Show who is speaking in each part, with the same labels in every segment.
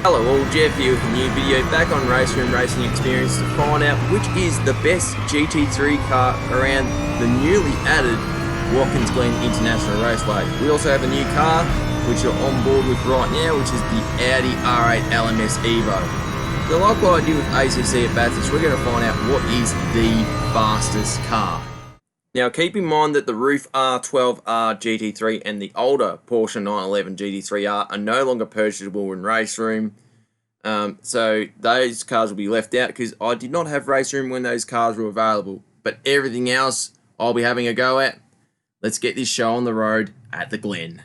Speaker 1: Hello all, Jeff here with a new video back on Raceroom Racing Experience to find out which is the best GT3 car around the newly added Watkins Glen International Raceway. We also have a new car which you're on board with right now, which is the Audi R8 LMS Evo. So like what I did with ACC at Bathurst, we're going to find out what is the fastest car. Now keep in mind that the Roof R12R GT3 and the older Porsche 911 GT3R are no longer purchasable in Raceroom. So those cars will be left out because I did not have Raceroom when those cars were available. But everything else I'll be having a go at. Let's get this show on the road at the Glen.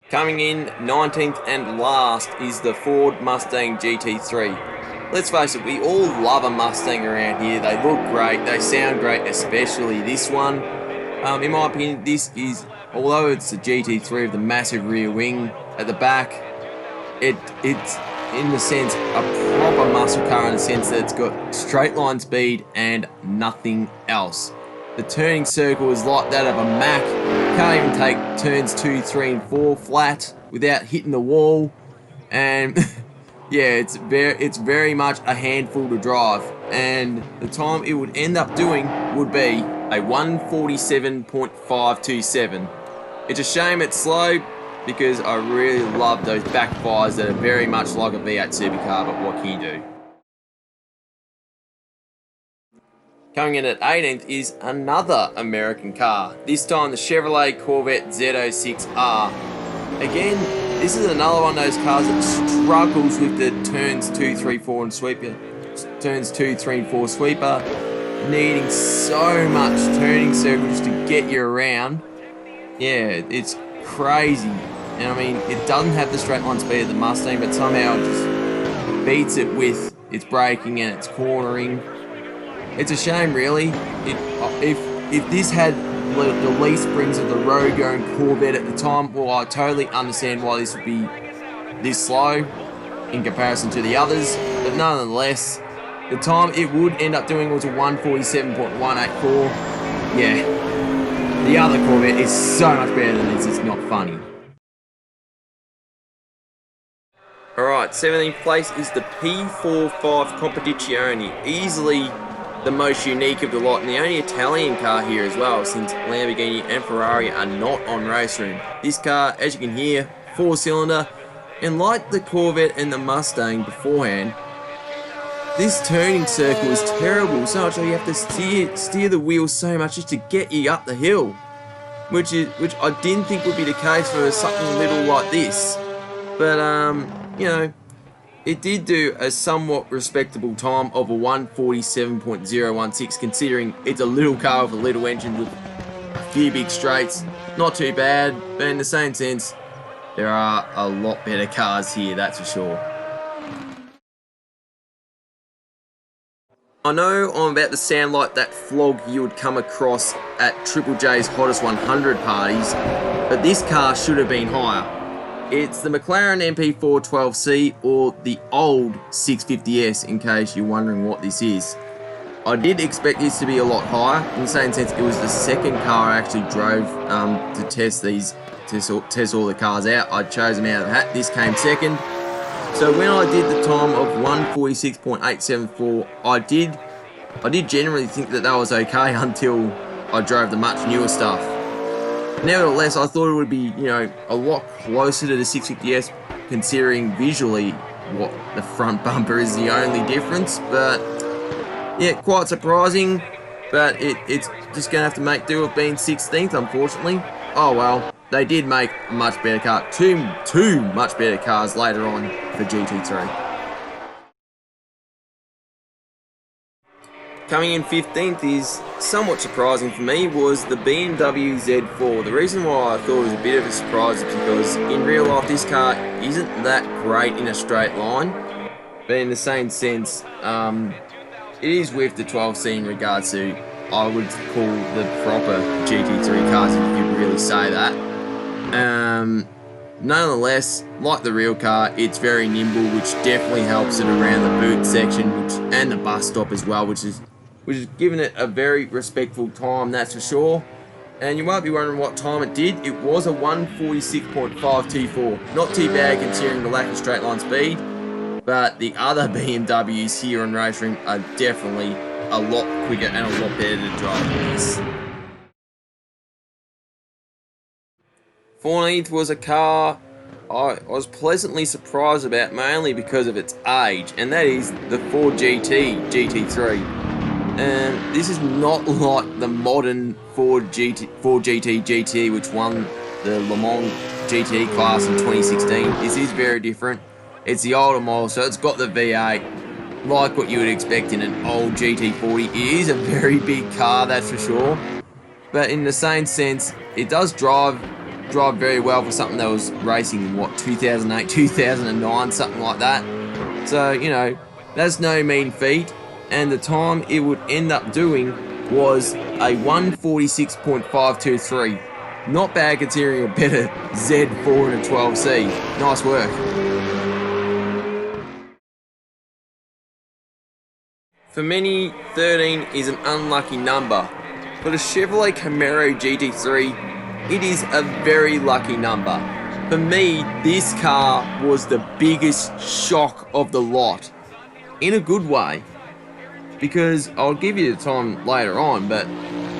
Speaker 1: Coming in 19th and last is the Ford Mustang GT3. Let's face it, we all love a Mustang around here. They look great, they sound great, especially this one. In my opinion, this is, although it's a GT3 with the massive rear wing at the back, it's in the sense a proper muscle car in the sense that it's got straight line speed and nothing else. The turning circle is like that of a Mack. Can't even take turns 2, 3 and 4 flat without hitting the wall. And yeah, it's very much a handful to drive, and the time it would end up doing would be a 147.527. It's a shame it's slow because I really love those backfires that are very much like a V8 supercar, but what can you do? Coming in at 18th is another American car, this time the Chevrolet Corvette Z06R. Again, this is another one of those cars that struggles with the turns 2, 3, 4 and sweeper. Turns 2, 3 and 4 sweeper, needing so much turning circle just to get you around. Yeah, it's crazy. And I mean, it doesn't have the straight line speed of the Mustang, but somehow it just beats it with its braking and its cornering. It's a shame, really. If this had the least springs of the road going Corvette at the time, well, I totally understand why this would be this slow in comparison to the others, but nonetheless, the time it would end up doing was a 147.184. Yeah, the other Corvette is so much better than this, it's not funny. Alright, 17th place is the P45 Competizione, easily the most unique of the lot, and the only Italian car here as well, since Lamborghini and Ferrari are not on Raceroom. This car, as you can hear, 4-cylinder, and like the Corvette and the Mustang beforehand, this turning circle is terrible, so much so you have to steer the wheel so much just to get you up the hill, which I didn't think would be the case for something little like this. But you know, it did do a somewhat respectable time of a 147.016, considering it's a little car with a little engine with a few big straights. Not too bad, but in the same sense, there are a lot better cars here, that's for sure. I know I'm about to sound like that flog you would come across at Triple J's Hottest 100 parties, but this car should have been higher. It's the McLaren MP412C, or the old 650S, in case you're wondering what this is. I did expect this to be a lot higher, in the same sense it was the second car I actually drove to test all the cars out. I chose them out of the hat, this came second. So when I did the time of 146.874, I did generally think that was okay until I drove the much newer stuff. Nevertheless, I thought it would be, you know, a lot closer to the 650S, considering visually what the front bumper is the only difference. But yeah, quite surprising. But it's just going to have to make do of being 16th, unfortunately. Oh well, they did make a much better car, two much better cars later on for GT3. Coming in 15th is somewhat surprising for me, was the BMW Z4. The reason why I thought it was a bit of a surprise is because in real life this car isn't that great in a straight line, but in the same sense it is with the 12C in regards to, I would call, the proper GT3 cars, if you could really say that. Nonetheless, like the real car, it's very nimble, which definitely helps it around the boot section and the bus stop as well, which is giving it a very respectful time, that's for sure. And you might be wondering what time it did. It was a 146.524. Not too bad considering the lack of straight line speed. But the other BMWs here on Raceroom are definitely a lot quicker and a lot better to drive than this. 14th was a car I was pleasantly surprised about, mainly because of its age, and that is the Ford GT3. And this is not like the modern Ford GT GT, which won the Le Mans GT class in 2016. This is very different. It's the older model, so it's got the V8, like what you would expect in an old GT40. It is a very big car, that's for sure. But in the same sense, it does drive very well for something that was racing in, what, 2008, 2009, something like that. So, you know, that's no mean feat. And the time it would end up doing was a 146.523. Not bad considering a better Z4 and a 12C. Nice work. For many, 13 is an unlucky number. For the Chevrolet Camaro GT3, it is a very lucky number. For me, this car was the biggest shock of the lot. In a good way. Because I'll give you the time later on, but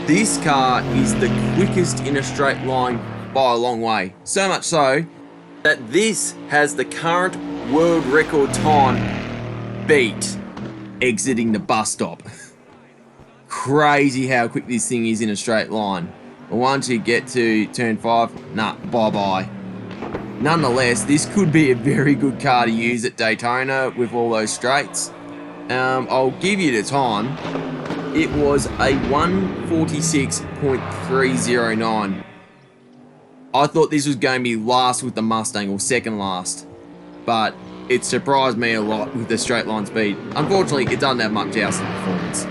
Speaker 1: this car is the quickest in a straight line by a long way. So much so that this has the current world record time beat exiting the bus stop. Crazy how quick this thing is in a straight line. But once you get to turn 5, nah, bye-bye. Nonetheless, this could be a very good car to use at Daytona with all those straights. I'll give you the time. It was a 146.309. I thought this was going to be last with the Mustang, or second last. But it surprised me a lot with the straight line speed. Unfortunately, it doesn't have much else in performance.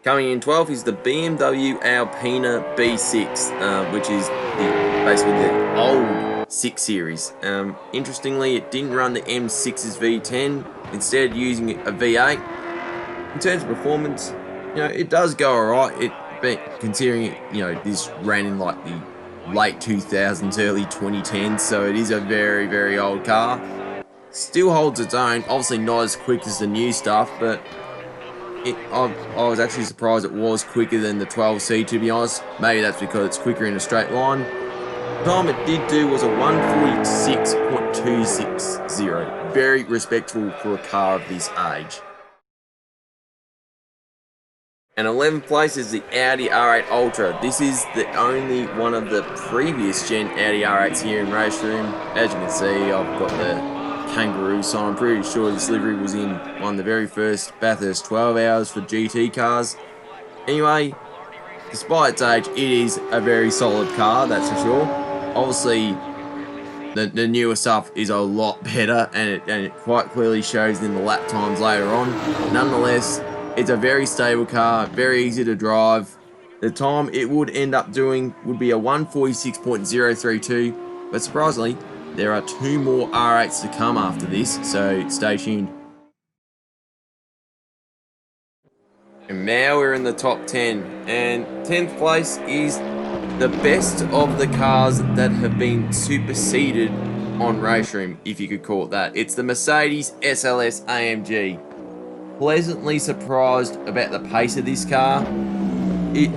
Speaker 1: Coming in 12th is the BMW ALPINA B6, which is basically the old 6 Series. Interestingly, it didn't run the M6's V10, instead using a V8. In terms of performance, you know, it does go alright. Considering, you know, this ran in like the late 2000s, early 2010s, so it is a very, very old car. Still holds its own, obviously not as quick as the new stuff, but I was actually surprised it was quicker than the 12C, to be honest. Maybe that's because it's quicker in a straight line. The time it did do was a 146.260. Very respectable for a car of this age. And 11th place is the Audi R8 Ultra. This is the only one of the previous gen Audi R8s here in Raceroom. As you can see, I've got the kangaroo, so I'm pretty sure this livery was in one of the very first Bathurst 12 hours for GT cars. Anyway, despite its age, it is a very solid car, that's for sure. Obviously, the newer stuff is a lot better, and it quite clearly shows in the lap times later on. Nonetheless, it's a very stable car, very easy to drive. The time it would end up doing would be a 146.032, but surprisingly, there are 2 more R8s to come after this, so stay tuned. And now we're in the top 10, and 10th place is the best of the cars that have been superseded on Raceroom, if you could call it that. It's the Mercedes SLS AMG. Pleasantly surprised about the pace of this car.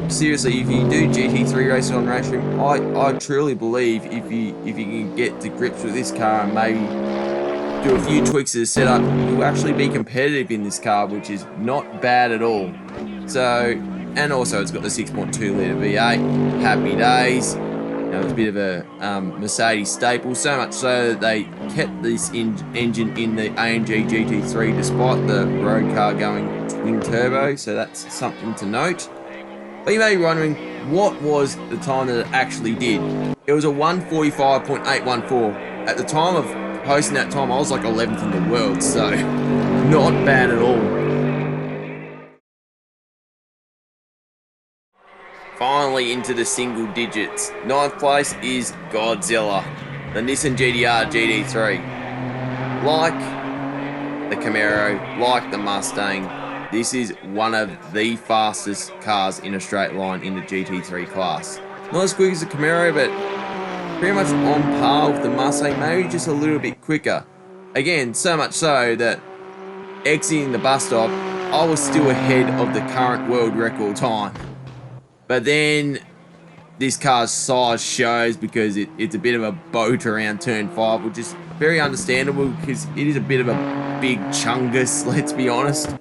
Speaker 1: Seriously, if you do GT3 races on Raceroom, I truly believe if you can get to grips with this car and maybe do a few tweaks to the setup, you'll actually be competitive in this car, which is not bad at all. So, and also it's got the 6.2 litre V8. Happy days. You know, it's a bit of a Mercedes staple, so much so that they kept this engine in the AMG GT3 despite the road car going twin turbo, so that's something to note. But you may be wondering, what was the time that it actually did? It was a 145.814. At the time of posting that time, I was like 11th in the world, so not bad at all. Finally into the single digits. 9th place is Godzilla, the Nissan GT-R GT3. Like the Camaro, like the Mustang, this is one of the fastest cars in a straight line in the GT3 class. Not as quick as the Camaro, but pretty much on par with the Mustang, maybe just a little bit quicker. Again, so much so that exiting the bus stop, I was still ahead of the current world record time. But then this car's size shows because it's a bit of a boat around turn 5, which is very understandable because it is a bit of a big chungus, let's be honest.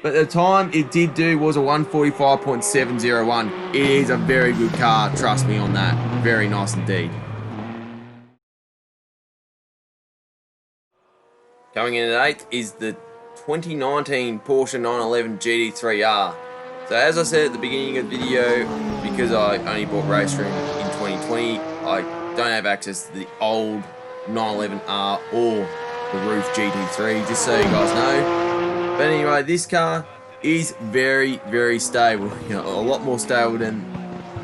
Speaker 1: But the time it did do was a 145.701. It is a very good car, trust me on that. Very nice indeed. Coming in at 8th is the 2019 Porsche 911 GT3R. So as I said at the beginning of the video, because I only bought Raceroom in 2020, I don't have access to the old 911R or the Roof GT3, just so you guys know. But anyway, this car is very, very stable. You know, a lot more stable than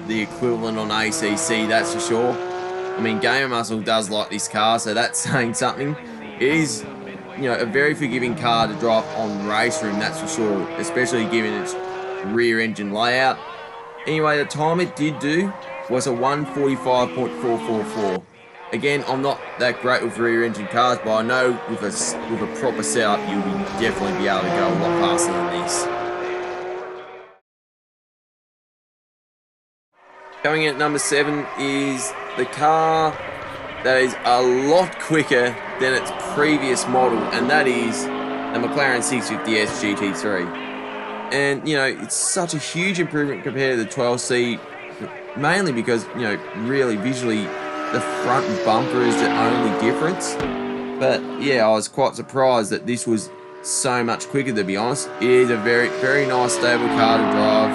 Speaker 1: the equivalent on ACC, that's for sure. I mean, Gamer Muscle does like this car, so that's saying something. It is, you know, a very forgiving car to drive on Raceroom, that's for sure, especially given its rear engine layout. Anyway, the time it did do was a 145.444. Again, I'm not that great with rear engine cars, but I know with a proper setup, you'll definitely be able to go a lot faster than this. Coming in at number 7 is the car that is a lot quicker than its previous model, and that is the McLaren 650S GT3. And, you know, it's such a huge improvement compared to the 12C, mainly because, you know, really visually, the front bumper is the only difference. But yeah, I was quite surprised that this was so much quicker, to be honest. It is a very, very nice stable car to drive.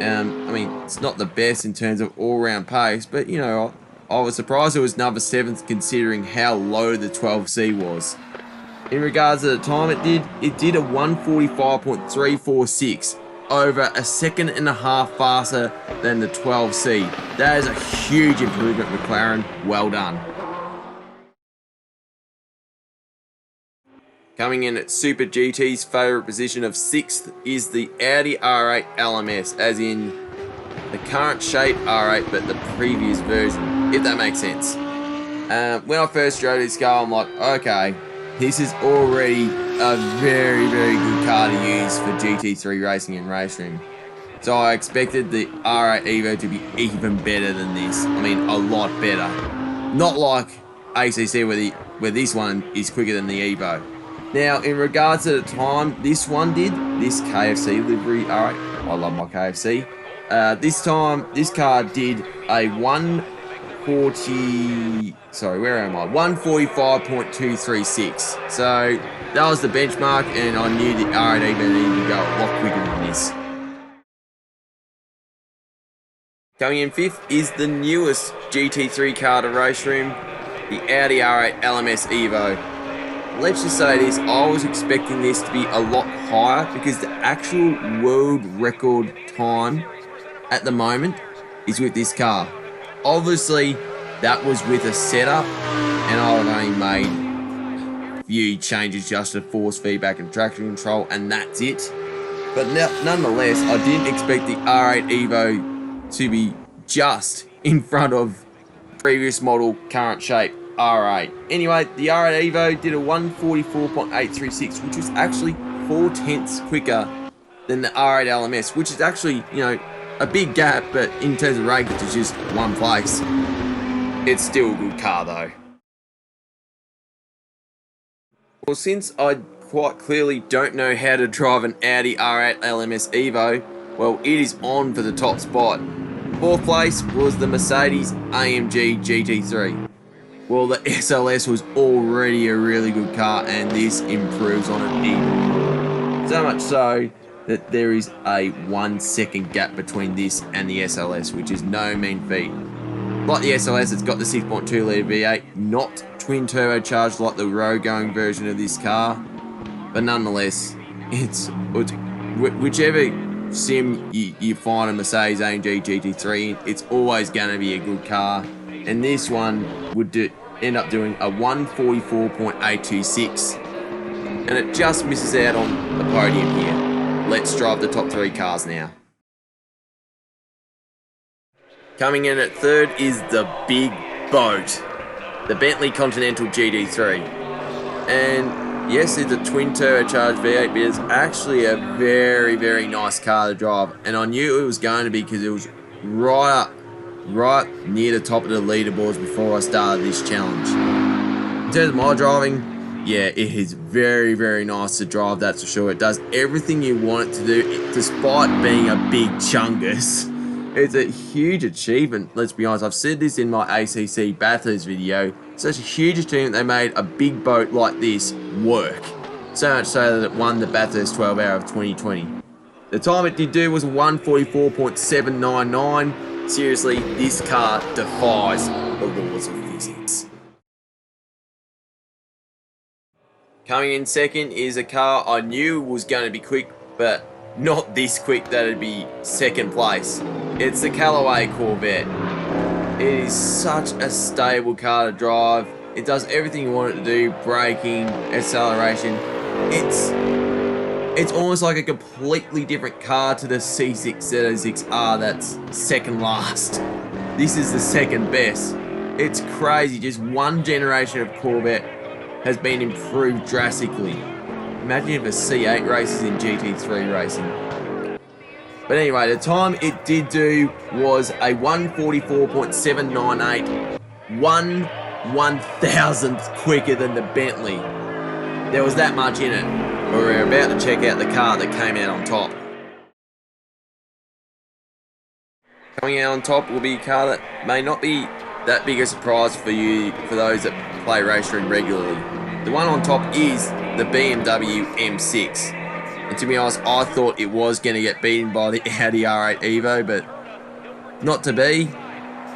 Speaker 1: I mean, it's not the best in terms of all-round pace, but you know, I was surprised it was number 7th considering how low the 12C was. In regards to the time it did a 145.346. Over a second and a half faster than the 12C. That is a huge improvement, McLaren. Well done. Coming in at Super GT's favourite position of 6th is the Audi R8 LMS, as in the current shape R8 but the previous version, if that makes sense. When I first drove this car, I'm like, okay, this is already a very, very good car to use for GT3 racing and Raceroom. So I expected the R8 Evo to be even better than this. I mean, a lot better. Not like ACC where this one is quicker than the Evo. Now, in regards to the time this one did, this KFC livery R8, I love my KFC. This car did a 145.236. So that was the benchmark, and I knew the R8 Evo needed to go a lot quicker than this. Coming in 5th is the newest GT3 car to Raceroom, the Audi R8 LMS Evo. Let's just say this, I was expecting this to be a lot higher because the actual world record time at the moment is with this car. Obviously, that was with a setup, and I've only made a few changes just to force feedback and traction control, and that's it. But nonetheless, I didn't expect the R8 Evo to be just in front of previous model current shape R8. Anyway, the R8 Evo did a 144.836, which was actually 4/10ths quicker than the R8 LMS, which is actually, you know, a big gap, but in terms of range, it's just one place. It's still a good car though. Well, since I quite clearly don't know how to drive an Audi R8 LMS Evo, well, it is on for the top spot. 4th place was the Mercedes-AMG GT3. Well, the SLS was already a really good car, and this improves on it even more. So much so that there is a 1 second gap between this and the SLS, which is no mean feat. Like the SLS, it's got the 6.2 litre V8, not twin turbocharged like the road-going version of this car, but nonetheless, it's whichever sim you find a Mercedes-AMG GT3 in, it's always going to be a good car, and this one would end up doing a 144.826, and it just misses out on the podium here. let's drive the top 3 cars now. Coming in at third is the big boat, the Bentley Continental GT3. And yes, it's a twin turbocharged V8, but it's actually a very, very nice car to drive. And I knew it was going to be because it was right near the top of the leaderboards before I started this challenge. In terms of my driving, yeah, it is very, very nice to drive, that's for sure. It does everything you want it to do, despite being a big chungus. It's a huge achievement, let's be honest. I've said this in my ACC Bathurst video. It's such a huge achievement they made a big boat like this work. So much so that it won the Bathurst 12 Hour of 2020. The time it did do was 1:44.799. Seriously, this car defies the laws of physics. Coming in second is a car I knew was going to be quick, but not this quick that it'd be second place. It's the Callaway Corvette. It is such a stable car to drive. It does everything you want it to do, braking, acceleration. It's almost like a completely different car to the C606R that's second last. This is the second best. It's crazy, just one generation of Corvette has been improved drastically. Imagine if a C8 races in GT3 racing. But anyway, the time it did do was a 1:44.798, 1/1000th quicker than the Bentley. There was that much in it. We're about to check out the car that came out on top. Coming out on top will be a car that may not be that big a surprise for you, for those that play Raceroom regularly. The one on top is the BMW M6. And to be honest, I thought it was going to get beaten by the Audi R8 Evo, but not to be.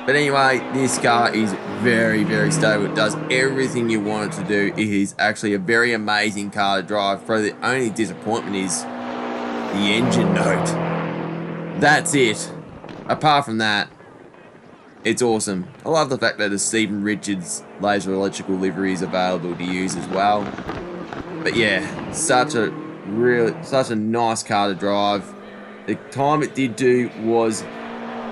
Speaker 1: But anyway, this car is very, very stable. It does everything you want it to do. It is actually a very amazing car to drive. Probably the only disappointment is the engine note. That's it. Apart from that, it's awesome. I love the fact that the Stephen Richards laser electrical livery is available to use as well. But yeah, such a nice car to drive. The time it did do was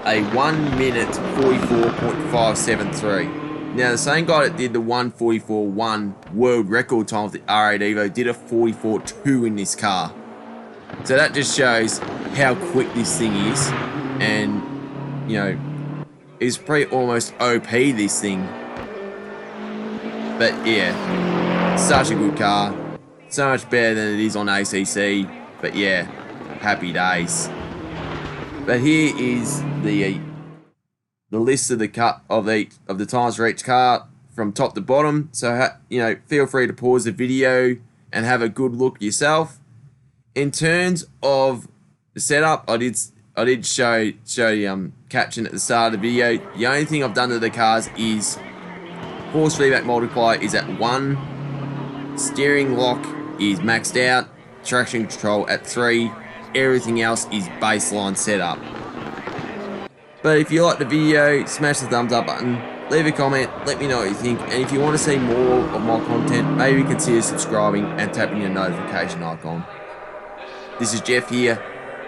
Speaker 1: a 1:44.573. Now the same guy that did the 1:44.1 world record time of the R8 Evo did a 44.2 in this car. So that just shows how quick this thing is, and you know, it's pretty almost OP, this thing. But yeah, such a good car, so much better than it is on ACC. But yeah, happy days. But here is the list of the times for each car from top to bottom. So you know, feel free to pause the video and have a good look yourself. In terms of the setup, I did show the caption at the start of the video. The only thing I've done to the cars is force feedback multiplier is at 1, steering lock is maxed out, traction control at 3. Everything else is baseline setup. But if you like the video, smash the thumbs up button, leave a comment, let me know what you think, and if you want to see more of my content, maybe consider subscribing and tapping the notification icon. This is Jeff here,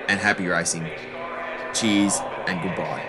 Speaker 1: and happy racing. Cheers and goodbye.